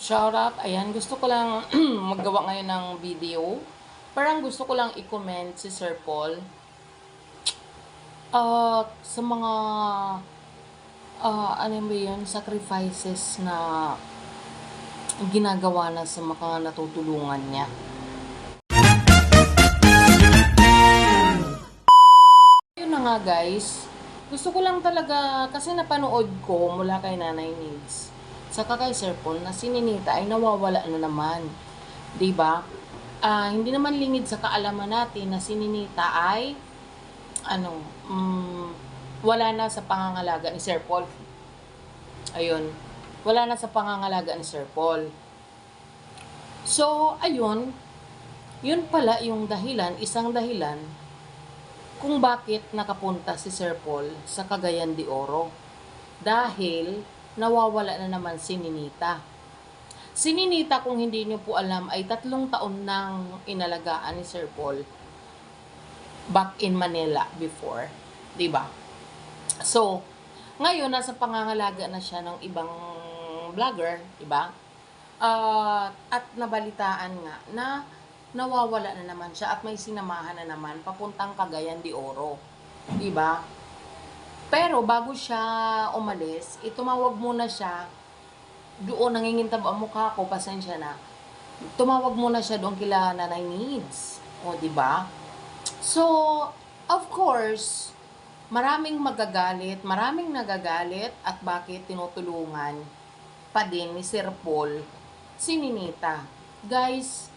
Shoutout, ayan, gusto ko lang maggawa ngayon ng video. Parang gusto ko lang i-comment si Sir Paul. Sa mga, ano ba yun, sacrifices na ginagawa na sa mga natutulungan niya. Yun na nga guys, gusto ko lang talaga, kasi napanood ko mula kay Nanay Nids, saka kay Sir Paul, na si Ninita ay nawawala na naman. 'Di ba? Hindi naman lingid sa kaalaman natin na si Ninita ay ano, wala na sa pangangalaga ni Sir Paul. Ayun. Wala na sa pangangalaga ni Sir Paul. So, ayun, yun pala yung dahilan, isang dahilan kung bakit nakapunta si Sir Paul sa Cagayan de Oro. Dahil nawawala na naman si Ninita. Si Ninita, kung hindi niyo po alam, ay 3 taon nang inalagaan ni Sir Paul back in Manila before. 'Di ba? So, ngayon nasa pangangalaga na siya ng ibang vlogger, 'di ba? At nabalitaan nga na nawawala na naman siya at may sinamahan na naman papuntang Cagayan de Oro. 'Di ba? Pero bago siya umalis, tumawag muna siya doon, nangingintab ang mukha ko, pasensya na. Tumawag muna siya doon kila Nanay Needs. O, 'di ba? So, of course, maraming magagalit, maraming nagagalit at bakit tinutulungan pa din ni Sir Paul si Ninita. Guys,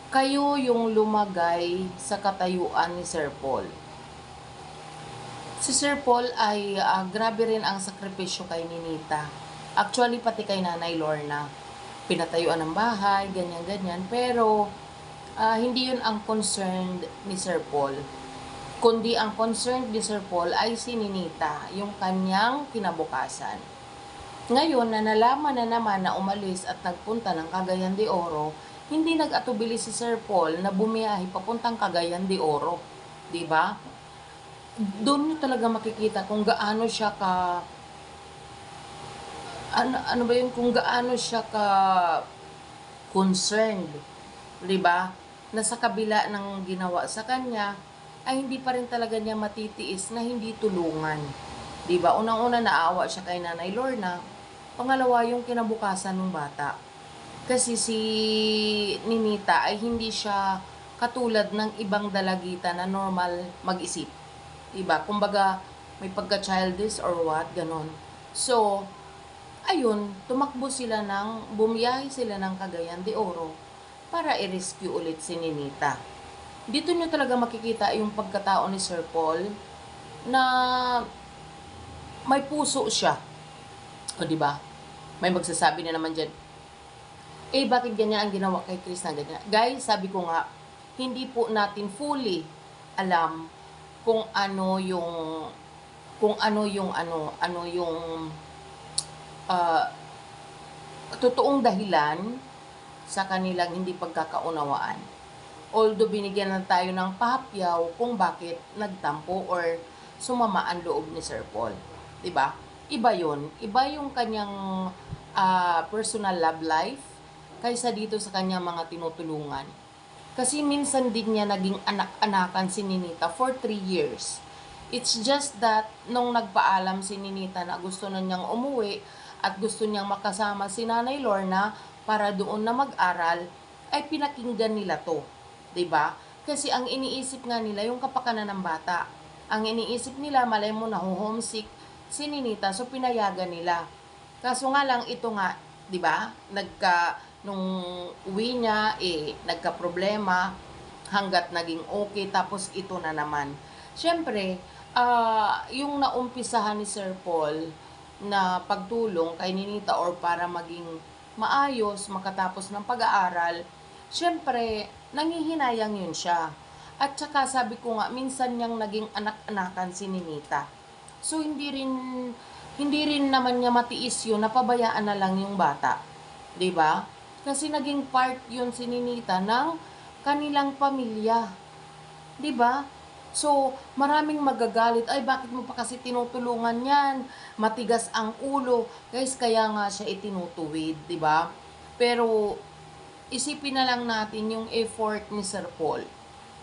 kayo yung lumagay sa katayuan ni Sir Paul. Si Sir Paul ay grabe rin ang sakripisyo kay Ninita. Actually, pati kay Nanay Lorna. Pinatayuan ng bahay, ganyan-ganyan. Pero, hindi yun ang concerned ni Sir Paul. Kundi ang concerned ni Sir Paul ay si Ninita, yung kanyang kinabukasan. Ngayon, na nalaman na naman na umalis at nagpunta ng Cagayan de Oro, hindi nag-atubili si Sir Paul na bumiyahe papuntang Cagayan de Oro. 'Di ba? Doon niyo talaga makikita kung gaano siya ano ba yun, kung gaano siya concerned, 'di ba? Na sa kabila ng ginawa sa kanya ay hindi pa rin talaga niya matitiis na hindi tulungan. 'Di ba? Unang-una naawa siya kay Nanay Lorna. Pangalawa, yung kinabukasan ng bata. Kasi si Ninita ay hindi siya katulad ng ibang dalagita na normal mag-isip. 'Di ba? Kumbaga may pagka-childish or what, ganon. So, ayun, tumakbo sila bumiyahe sila ng Cagayan de Oro para i-rescue ulit si Ninita. Dito nyo talaga makikita yung pagkatao ni Sir Paul na may puso siya. O, di ba? May magsasabi na naman dyan, bakit ganyan ang ginawa kay Chris na ganyan? Guys, sabi ko nga, hindi po natin fully alam kung ano yung totoong dahilan sa kanilang hindi pagkakaunawaan. Although binigyan na tayo ng pahapyaw kung bakit nagtampo or sumama ang loob ni Sir Paul. 'Di ba? Iba 'yon. Iba yung kanyang personal love life kaysa dito sa kanyang mga tinutulungan. Kasi minsan din niya naging anak-anakan si Ninita for 3 years. It's just that nung nagpaalam si Ninita na gusto na niyang umuwi at gusto niyang makasama si Nanay Lorna para doon na mag-aral, ay pinakinggan nila to. 'Di ba? Kasi ang iniisip nga nila yung kapakanan ng bata. Ang iniisip nila, malay mo na homesick si Ninita, so pinayagan nila. Kaso nga lang ito nga, 'di ba? Nung uwi niya, nagka-problema hanggat naging okay, tapos ito na naman. Siyempre, yung naumpisahan ni Sir Paul na pagtulong kay Ninita or para maging maayos, makatapos ng pag-aaral, siyempre, nangihinayang yun siya. At saka sabi ko nga, minsan niyang naging anak-anakan si Ninita. So, hindi rin naman niya matiis yun, napabayaan na lang yung bata. 'Di ba? Kasi naging part yun si Ninita ng kanilang pamilya. 'Di ba? So, maraming magagalit, ay bakit mo pa kasi tinutulungan yan? Matigas ang ulo. Guys, kaya nga siya itinutuwid, 'di ba? Pero, isipin na lang natin yung effort ni Sir Paul.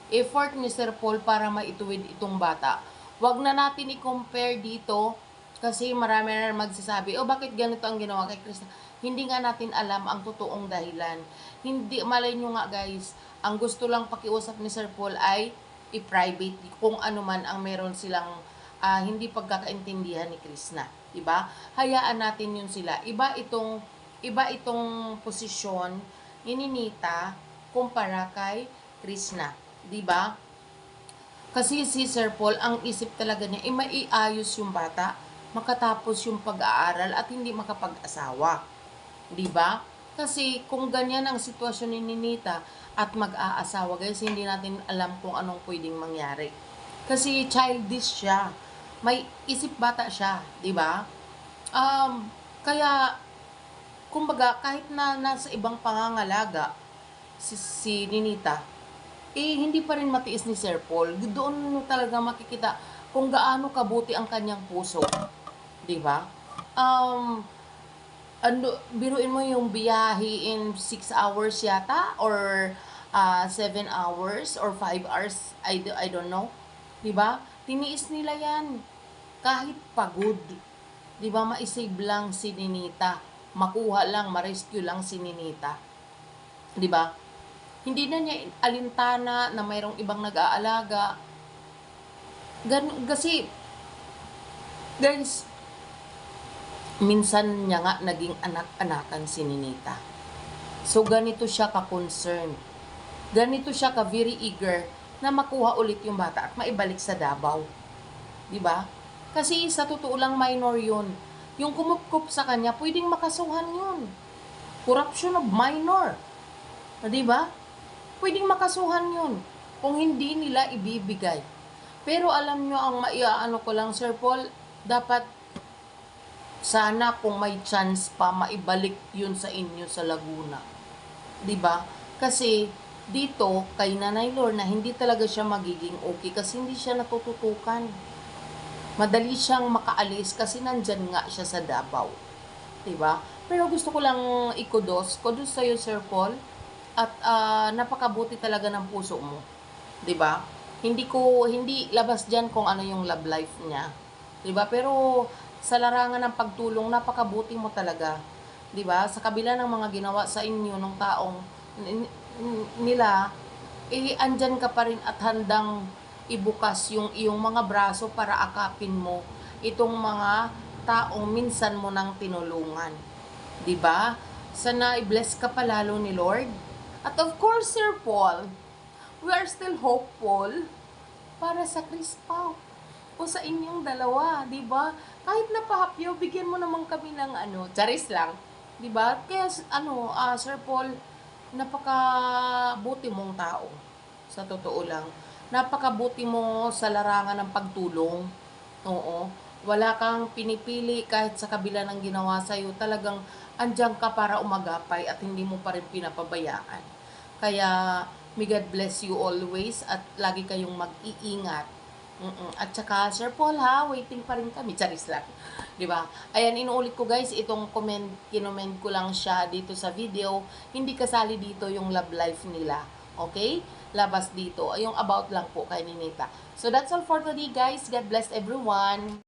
Effort ni Sir Paul para maituwid itong bata. Wag na natin i-compare dito kasi marami na magsasabi, oh bakit ganito ang ginawa kay Krishna? Hindi nga natin alam ang totoong dahilan. Hindi, malay nyo nga guys, ang gusto lang pakiusap ni Sir Paul ay i-private kung ano man ang meron silang hindi pagkakaintindihan ni Krishna. Diba? Hayaan natin yun sila. Iba itong posisyon ni Ninita kumpara kay Krishna. Diba? Kasi si Sir Paul, ang isip talaga niya, maiayos yung bata, makatapos yung pag-aaral at hindi makapag-asawa. Diba? Kasi kung ganyan ang sitwasyon ni Ninita at mag-aasawa, guys, hindi natin alam kung anong pwedeng mangyari. Kasi childish siya. May isip bata siya, diba? Kaya, kumbaga, kahit na nasa ibang pangangalaga, si Ninita, hindi pa rin matiis ni Sir Paul. Doon mo talaga makikita kung gaano kabuti ang kanyang puso. 'Di ba? Biruin mo yung biyahe in 6 hours yata or 7 hours or 5 hours, I don't know. 'Di ba? Tiniis nila 'yan. Kahit pagod. 'Di ba? Ma-save lang si Ninita. Makuha lang, ma-rescue lang si Ninita. 'Di ba? Hindi na niya alintana na mayroong ibang nag-aalaga. Kasi, guys, minsan niya nga naging anak-anakan si Ninita. So, ganito siya ka-concern. Ganito siya ka-very eager na makuha ulit yung bata at maibalik sa Davao. Diba? Kasi sa totoo lang minor yun. Yung kumupkup sa kanya, pwedeng makasuhan yun. Corruption of minor. Diba? Pwedeng makasuhan yun kung hindi nila ibibigay. Pero alam nyo, ang maiaano ko lang, Sir Paul, dapat sana kung may chance pa, maibalik yun sa inyo sa Laguna. 'Di ba? Kasi dito, kay Nanay Lorna, hindi talaga siya magiging okay kasi hindi siya natututukan. Madali siyang makaalis kasi nandyan nga siya sa Davao. 'Di ba? Pero gusto ko lang kudos sa'yo, Sir Paul. At napakabuti talaga ng puso mo. 'Di ba? Hindi labas diyan kung ano yung love life niya. 'Di ba? Pero sa larangan ng pagtulong, napakabuti mo talaga. 'Di ba? Sa kabila ng mga ginawa sa inyo ng taong nila, andyan ka pa rin at handang ibukas yung iyong mga braso para akapin mo itong mga taong minsan mo nang tinulungan. 'Di ba? Sana i-bless ka pa lalo ni Lord. At of course, Sir Paul, we are still hopeful para sa Chris Pao o sa inyong dalawa, 'di ba? Kahit napahapyo, bigyan mo naman kami ng charis lang, 'di ba? Kaya Sir Paul, napakabuti mong tao. Sa totoo lang, napakabuti mo sa larangan ng pagtulong. Oo. Wala kang pinipili kahit sa kabila ng ginawa sa'yo. Talagang andyan ka para umagapay at hindi mo pa rin pinapabayaan. Kaya, may God bless you always at lagi kayong mag-iingat. At saka, Sir Paul ha, waiting pa rin kami. Charis lang. Diba? Ayan, inuulit ko guys, itong kinoment ko lang siya dito sa video. Hindi kasali dito yung love life nila. Okay? Labas dito. Yung about lang po kay Ninita. So, that's all for today guys. God bless everyone.